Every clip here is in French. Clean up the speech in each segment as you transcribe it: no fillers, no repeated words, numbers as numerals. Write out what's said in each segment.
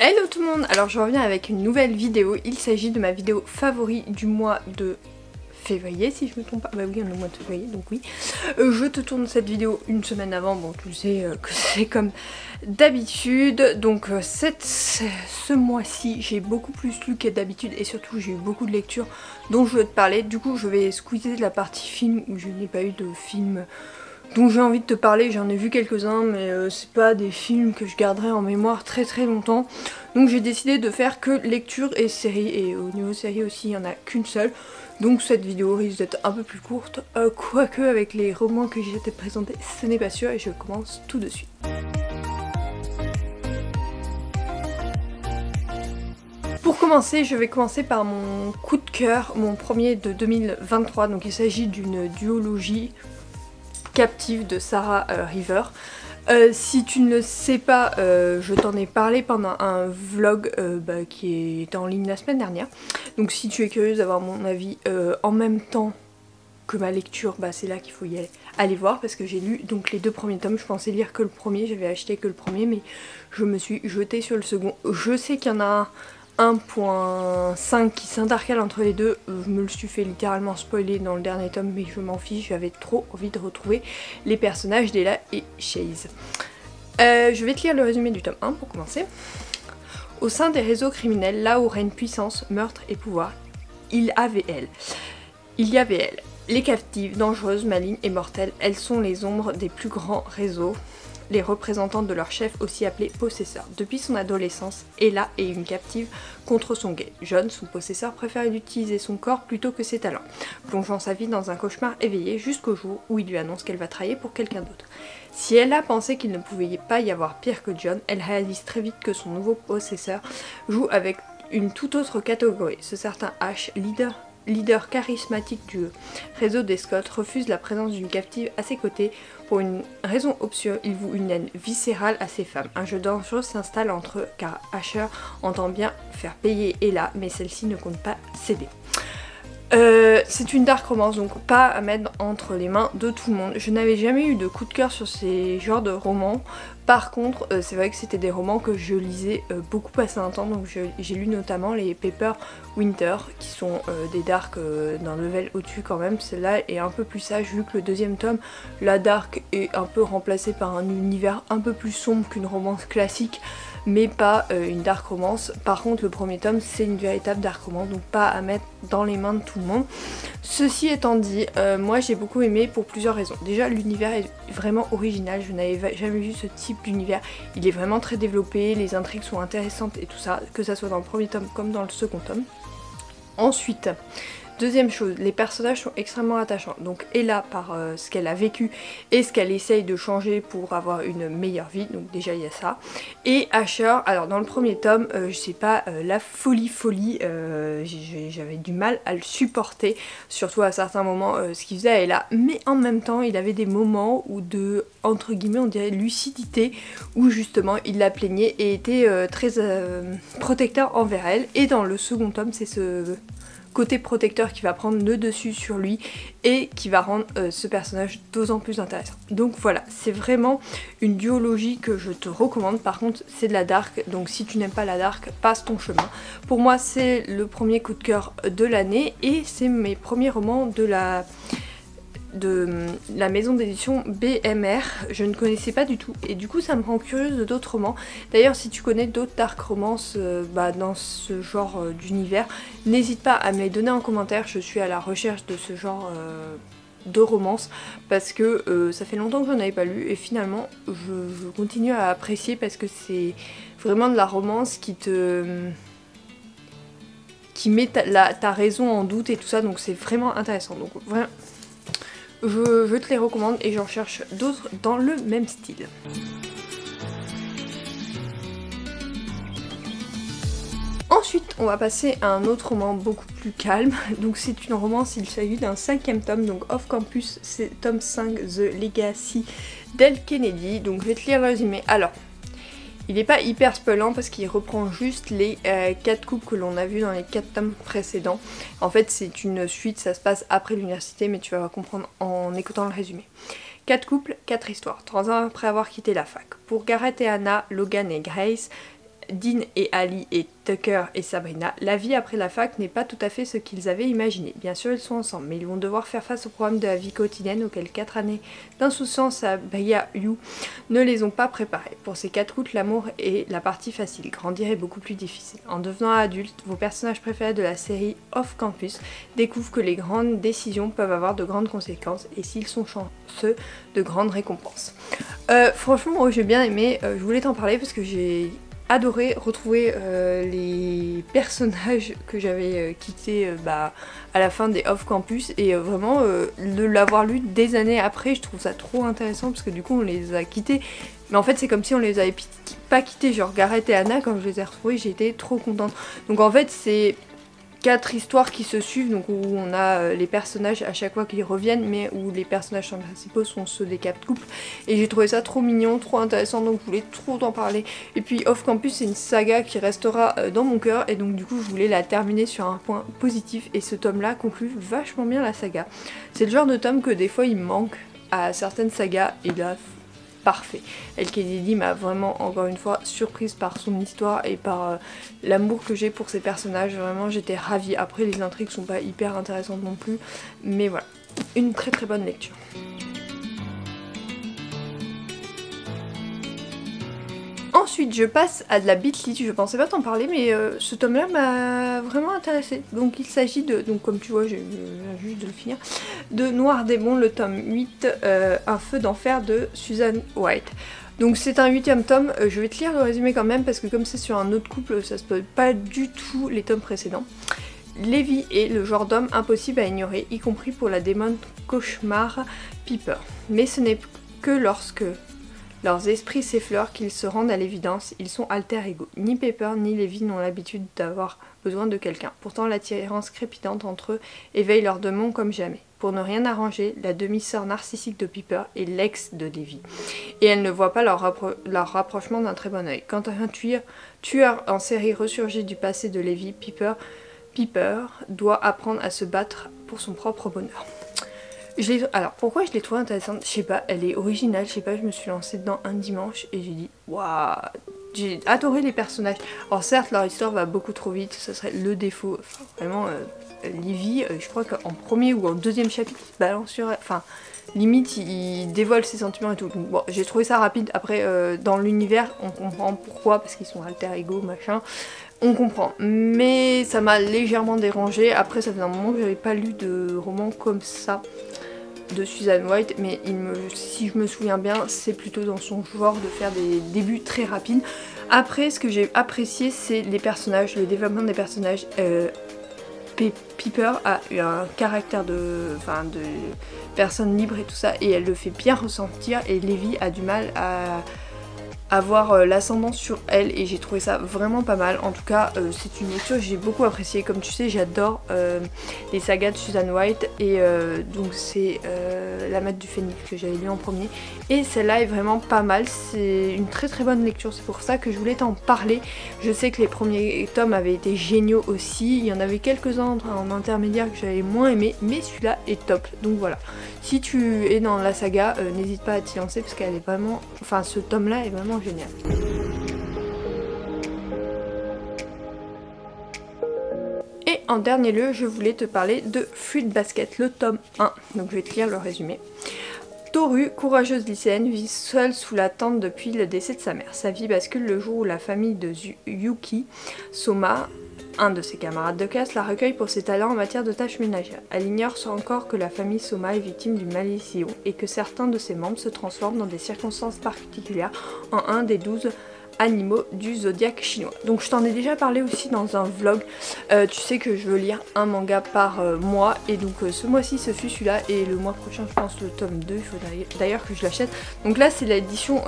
Hello tout le monde, alors je reviens avec une nouvelle vidéo, il s'agit de ma vidéo favorite du mois de février si je me trompe pas, bah oui on est au mois de février donc oui. Je te tourne cette vidéo une semaine avant, bon tu sais que c'est comme d'habitude, donc ce mois-ci j'ai beaucoup plus lu que d'habitude et surtout j'ai eu beaucoup de lectures dont je veux te parler, du coup je vais squeezer la partie film où je n'ai pas eu de film dont j'ai envie de te parler. J'en ai vu quelques-uns mais c'est pas des films que je garderai en mémoire très longtemps. Donc j'ai décidé de faire que lecture et série, et au niveau série aussi il n'y en a qu'une seule. Donc cette vidéo risque d'être un peu plus courte, quoique avec les romans que j'ai été présentés ce n'est pas sûr, et je commence tout de suite. Pour commencer, je vais commencer par mon coup de cœur, mon premier de 2023, donc il s'agit d'une duologie Captive de Sarah River. Si tu ne le sais pas, je t'en ai parlé pendant un vlog qui est en ligne la semaine dernière. Donc si tu es curieuse d'avoir mon avis en même temps que ma lecture, c'est là qu'il faut y aller voir, parce que j'ai lu donc les deux premiers tomes. Je pensais lire que le premier, j'avais acheté que le premier, mais je me suis jetée sur le second. Je sais qu'il y en a 1.5 qui s'intercale entre les deux, je me le suis fait littéralement spoiler dans le dernier tome mais je m'en fiche, j'avais trop envie de retrouver les personnages d'Ella et Chase. Je vais te lire le résumé du tome 1 pour commencer. Au sein des réseaux criminels, là où règne puissance, meurtre et pouvoir, il y avait elle. Les captives, dangereuses, malignes et mortelles, elles sont les ombres des plus grands réseaux, les représentantes de leur chef aussi appelé possesseur. Depuis son adolescence, Ella est une captive contre son gré. Jeune, son possesseur préfère utiliser son corps plutôt que ses talents, plongeant sa vie dans un cauchemar éveillé jusqu'au jour où il lui annonce qu'elle va travailler pour quelqu'un d'autre. Si Ella pensait qu'il ne pouvait pas y avoir pire que John, elle réalise très vite que son nouveau possesseur joue avec une toute autre catégorie. Ce certain H, leader charismatique du réseau des Scott, refuse la présence d'une captive à ses côtés. Pour une raison obscure, il voue une haine viscérale à ses femmes. Un jeu dangereux s'installe entre eux car Asher entend bien faire payer Ella, mais celle-ci ne compte pas céder. C'est une dark romance, donc pas à mettre entre les mains de tout le monde. Je n'avais jamais eu de coup de cœur sur ces genres de romans. Par contre, c'est vrai que c'était des romans que je lisais beaucoup passé un temps, donc j'ai lu notamment les Paper Winter, qui sont des dark d'un level au-dessus quand même. Celle-là est un peu plus sage, vu que le deuxième tome, la dark est un peu remplacée par un univers un peu plus sombre qu'une romance classique, mais pas une dark romance. Par contre le premier tome c'est une véritable dark romance, donc pas à mettre dans les mains de tout le monde. Ceci étant dit, moi j'ai beaucoup aimé pour plusieurs raisons. Déjà l'univers est vraiment original, je n'avais jamais vu ce type d'univers, il est vraiment très développé, les intrigues sont intéressantes et tout ça, que ça soit dans le premier tome comme dans le second tome. Ensuite, deuxième chose, les personnages sont extrêmement attachants. Donc Ella par ce qu'elle a vécu et ce qu'elle essaye de changer pour avoir une meilleure vie, donc déjà il y a ça. Et Asher, alors dans le premier tome, je sais pas, la folie, j'avais du mal à le supporter, surtout à certains moments ce qu'il faisait à Ella, mais en même temps il avait des moments où de, entre guillemets on dirait lucidité, où justement il la plaignait et était très protecteur envers elle. Et dans le second tome c'est ce côté protecteur qui va prendre le dessus sur lui et qui va rendre ce personnage d'autant plus intéressant. Donc voilà, c'est vraiment une duologie que je te recommande. Par contre c'est de la dark, donc si tu n'aimes pas la dark, passe ton chemin. Pour moi c'est le premier coup de cœur de l'année et c'est mes premiers romans de la maison d'édition BMR, je ne connaissais pas du tout et du coup ça me rend curieuse de d'autres romans. D'ailleurs si tu connais d'autres dark romances dans ce genre d'univers, n'hésite pas à me les donner en commentaire, je suis à la recherche de ce genre de romance parce que ça fait longtemps que j'en avais pas lu et finalement je continue à apprécier parce que c'est vraiment de la romance qui met ta raison en doute et tout ça, donc c'est vraiment intéressant. Donc vraiment je te les recommande et j'en cherche d'autres dans le même style. Ensuite on va passer à un autre roman beaucoup plus calme, donc c'est une romance, il s'agit d'un 5e tome, donc Off Campus, c'est tome 5, The Legacy d'Elle Kennedy. Donc je vais te lire le résumé. Alors il n'est pas hyper spoilant parce qu'il reprend juste les 4 couples que l'on a vus dans les 4 tomes précédents. En fait c'est une suite, ça se passe après l'université mais tu vas comprendre en écoutant le résumé. 4 couples, 4 histoires, 3 ans après avoir quitté la fac. Pour Gareth et Anna, Logan et Grace, Dean et Ali et Tucker et Sabrina, la vie après la fac n'est pas tout à fait ce qu'ils avaient imaginé. Bien sûr ils sont ensemble, mais ils vont devoir faire face au problème de la vie quotidienne auquel 4 années d'insouciance à Bayou ne les ont pas préparés. Pour ces 4 août, l'amour est la partie facile, grandir est beaucoup plus difficile. En devenant adultes, vos personnages préférés de la série Off Campus découvrent que les grandes décisions peuvent avoir de grandes conséquences et s'ils sont chanceux, de grandes récompenses. Franchement moi j'ai bien aimé, je voulais t'en parler parce que j'ai adoré retrouver les personnages que j'avais quittés à la fin des Off Campus et vraiment de l'avoir lu des années après, je trouve ça trop intéressant parce que du coup on les a quittés mais en fait c'est comme si on les avait pas quittés, genre Gareth et Anna quand je les ai retrouvés j'ai été trop contente. Donc en fait c'est 4 histoires qui se suivent, donc où on a les personnages à chaque fois qui reviennent, mais où les personnages principaux sont ceux des 4 couples. Et j'ai trouvé ça trop mignon, trop intéressant, donc je voulais trop t'en parler. Et puis Off Campus c'est une saga qui restera dans mon cœur, et donc du coup je voulais la terminer sur un point positif, et ce tome là conclut vachement bien la saga. C'est le genre de tome que des fois il manque à certaines sagas, et là parfait. El-Kedidi m'a vraiment encore une fois surprise par son histoire et par l'amour que j'ai pour ses personnages, vraiment j'étais ravie. Après les intrigues sont pas hyper intéressantes non plus, mais voilà, une très très bonne lecture. Ensuite je passe à de la Beat Lit, je pensais pas t'en parler mais ce tome là m'a vraiment intéressée. Donc il s'agit de, donc comme tu vois je viens juste de le finir, de Noir Démon, le tome 8, Un feu d'enfer de Susan White. Donc c'est un 8ème tome, je vais te lire le résumé quand même parce que comme c'est sur un autre couple ça spoil pas du tout les tomes précédents. Levi est le genre d'homme impossible à ignorer, y compris pour la démon cauchemar Piper. Mais ce n'est que lorsque leurs esprits s'effleurent qu'ils se rendent à l'évidence, ils sont alter ego. Ni Piper ni Levi n'ont l'habitude d'avoir besoin de quelqu'un. Pourtant l'attirance crépitante entre eux éveille leurs démons comme jamais. Pour ne rien arranger, la demi-sœur narcissique de Piper est l'ex de Levi. Et elle ne voit pas leur rapprochement d'un très bon oeil. Quand un tueur en série ressurgit du passé de Levi, Piper doit apprendre à se battre pour son propre bonheur. Alors pourquoi je l'ai trouvée intéressante, je sais pas, elle est originale, je sais pas, je me suis lancée dedans un dimanche et j'ai dit waouh, j'ai adoré les personnages. Alors certes leur histoire va beaucoup trop vite, ça serait le défaut, enfin, vraiment Levi, je crois qu'en premier ou en deuxième chapitre il se balance sur elle, enfin limite il dévoile ses sentiments et tout. Donc, bon j'ai trouvé ça rapide, après dans l'univers on comprend pourquoi, parce qu'ils sont alter ego machin. On comprend, mais ça m'a légèrement dérangé. Après ça faisait un moment que j'avais pas lu de roman comme ça de Susan White, mais si je me souviens bien c'est plutôt dans son genre de faire des débuts très rapides. Après ce que j'ai apprécié c'est les personnages, le développement des personnages. Piper a eu un caractère de personne libre et tout ça et elle le fait bien ressentir, et Levi a du mal à avoir l'ascendance sur elle et j'ai trouvé ça vraiment pas mal. En tout cas c'est une lecture que j'ai beaucoup appréciée. Comme tu sais j'adore les sagas de Susan White et donc c'est La Maître du Phénix que j'avais lu en premier et celle-là est vraiment pas mal, c'est une très très bonne lecture, c'est pour ça que je voulais t'en parler. Je sais que les premiers tomes avaient été géniaux aussi, il y en avait quelques-uns en intermédiaire que j'avais moins aimé, mais celui-là est top, donc voilà. Si tu es dans la saga, n'hésite pas à t'y lancer parce qu'elle est vraiment, enfin ce tome-là est vraiment génial. Et en dernier lieu, je voulais te parler de Fruit Basket, le tome 1. Donc je vais te lire le résumé. Toru, courageuse lycéenne, vit seule sous la tente depuis le décès de sa mère. Sa vie bascule le jour où la famille de Yuki Soma, un de ses camarades de classe, la recueille pour ses talents en matière de tâches ménagères. Elle ignore encore que la famille Soma est victime d'une malédiction et que certains de ses membres se transforment dans des circonstances particulières en un des 12 animaux du zodiaque chinois. Donc je t'en ai déjà parlé aussi dans un vlog, tu sais que je veux lire un manga par mois et donc ce mois-ci ce fut celui-là et le mois prochain je pense le tome 2, il faut d'ailleurs que je l'achète. Donc là c'est l'édition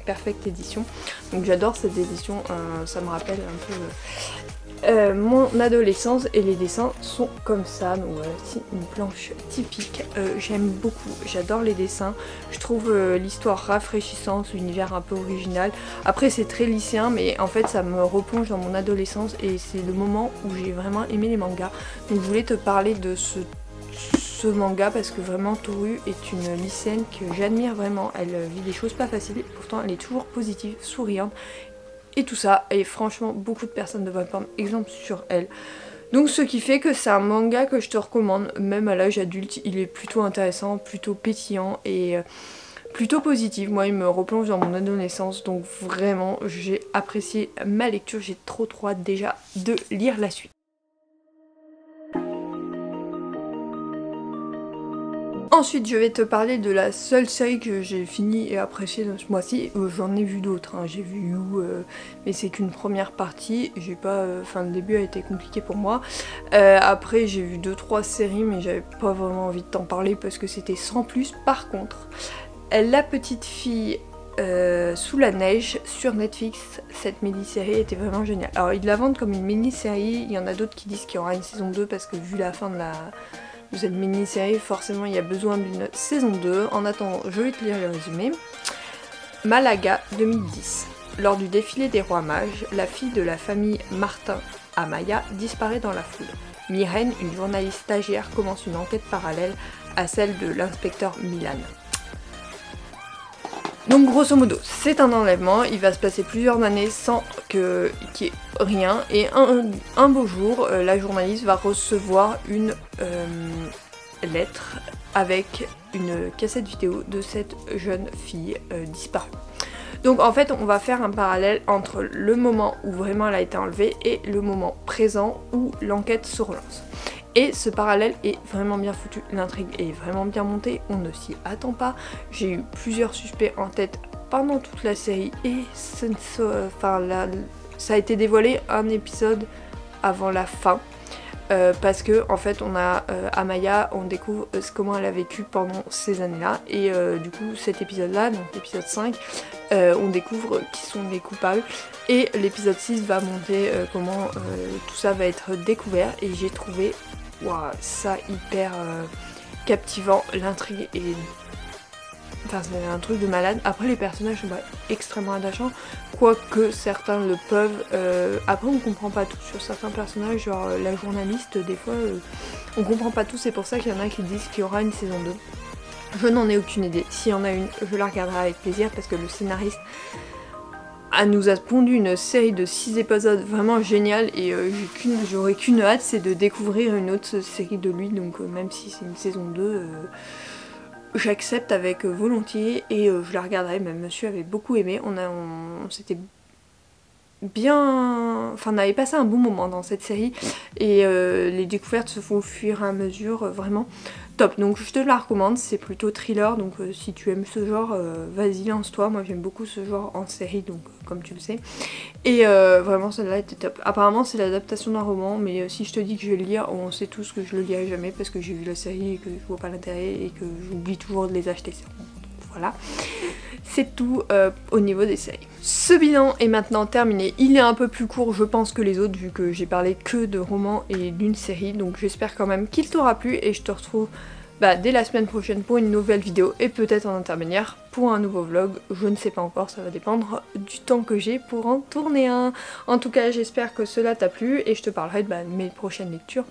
Perfect édition, donc j'adore cette édition, ça me rappelle un peu mon adolescence et les dessins sont comme ça, donc voilà, c'est une planche typique, j'aime beaucoup, j'adore les dessins, je trouve l'histoire rafraîchissante, l'univers un peu original. Après c'est très lycéen mais en fait ça me replonge dans mon adolescence et c'est le moment où j'ai vraiment aimé les mangas, donc je voulais te parler de ce manga parce que vraiment Toru est une lycéenne que j'admire vraiment, elle vit des choses pas faciles, pourtant elle est toujours positive, souriante. et tout ça, et franchement beaucoup de personnes devraient prendre exemple sur elle. Donc ce qui fait que c'est un manga que je te recommande, même à l'âge adulte, il est plutôt intéressant, plutôt pétillant et plutôt positif. Moi il me replonge dans mon adolescence, donc vraiment j'ai apprécié ma lecture, j'ai trop hâte déjà de lire la suite. Ensuite je vais te parler de la seule série que j'ai fini et appréciée ce mois-ci. J'en ai vu d'autres, hein. J'ai vu You, mais c'est qu'une première partie. J'ai pas, le début a été compliqué pour moi. Après j'ai vu 2-3 séries mais j'avais pas vraiment envie de t'en parler parce que c'était sans plus. Par contre, La petite fille sous la neige sur Netflix, cette mini-série était vraiment géniale. Alors ils la vendent comme une mini-série, il y en a d'autres qui disent qu'il y aura une saison 2 parce que vu la fin de cette mini-série, forcément il y a besoin d'une saison 2. En attendant, je vais te lire le résumé. Malaga 2010. Lors du défilé des rois mages, la fille de la famille Martin, Amaya, disparaît dans la foule. Myrène, une journaliste stagiaire, commence une enquête parallèle à celle de l'inspecteur Milan. Donc grosso modo, c'est un enlèvement, il va se passer plusieurs années sans qu'il y ait rien, et un beau jour, la journaliste va recevoir une lettre avec une cassette vidéo de cette jeune fille disparue. Donc en fait on va faire un parallèle entre le moment où vraiment elle a été enlevée et le moment présent où l'enquête se relance. Et ce parallèle est vraiment bien foutu, l'intrigue est vraiment bien montée, on ne s'y attend pas. J'ai eu plusieurs suspects en tête pendant toute la série et ça a été dévoilé un épisode avant la fin. Parce que en fait on a Amaya, on découvre comment elle a vécu pendant ces années-là. Et du coup cet épisode-là, donc l'épisode 5, on découvre qui sont les coupables. Et l'épisode 6 va monter comment tout ça va être découvert. Et j'ai trouvé ça hyper captivant, l'intrigue est... Enfin c'est un truc de malade. Après les personnages sont extrêmement attachants, quoique certains le peuvent. Après on comprend pas tout sur certains personnages, genre la journaliste des fois on comprend pas tout, c'est pour ça qu'il y en a qui disent qu'il y aura une saison 2. Je n'en ai aucune idée, s'il y en a une je la regarderai avec plaisir parce que le scénariste nous a pondu une série de 6 épisodes vraiment génial et j'aurais qu'une hâte, c'est de découvrir une autre série de lui, donc même si c'est une saison 2, j'accepte avec volontiers et je la regarderai. Même monsieur avait beaucoup aimé, on s'était bien... Enfin on avait passé un bon moment dans cette série et les découvertes se font au fur et à mesure, vraiment top. Donc je te la recommande, c'est plutôt thriller, donc si tu aimes ce genre, vas-y lance-toi. Moi j'aime beaucoup ce genre en série, donc comme tu le sais. Et vraiment celle-là était top. Apparemment c'est l'adaptation d'un roman, mais si je te dis que je vais le lire, on sait tous que je le lirai jamais parce que j'ai vu la série et que je vois pas l'intérêt et que j'oublie toujours de les acheter. Voilà. C'est tout au niveau des séries. Ce bilan est maintenant terminé. Il est un peu plus court je pense que les autres vu que j'ai parlé que de romans et d'une série. Donc j'espère quand même qu'il t'aura plu et je te retrouve dès la semaine prochaine pour une nouvelle vidéo et peut-être en intermédiaire pour un nouveau vlog. Je ne sais pas encore, ça va dépendre du temps que j'ai pour en tourner un. En tout cas j'espère que cela t'a plu et je te parlerai de mes prochaines lectures.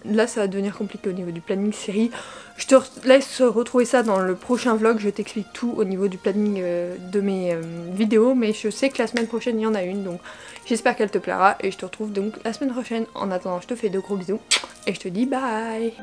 Là ça va devenir compliqué au niveau du planning série. Je te laisse retrouver ça dans le prochain vlog, je t'explique tout au niveau du planning de mes vidéos. Mais je sais que la semaine prochaine il y en a une, donc j'espère qu'elle te plaira. Et je te retrouve donc la semaine prochaine. En attendant je te fais de gros bisous et je te dis bye.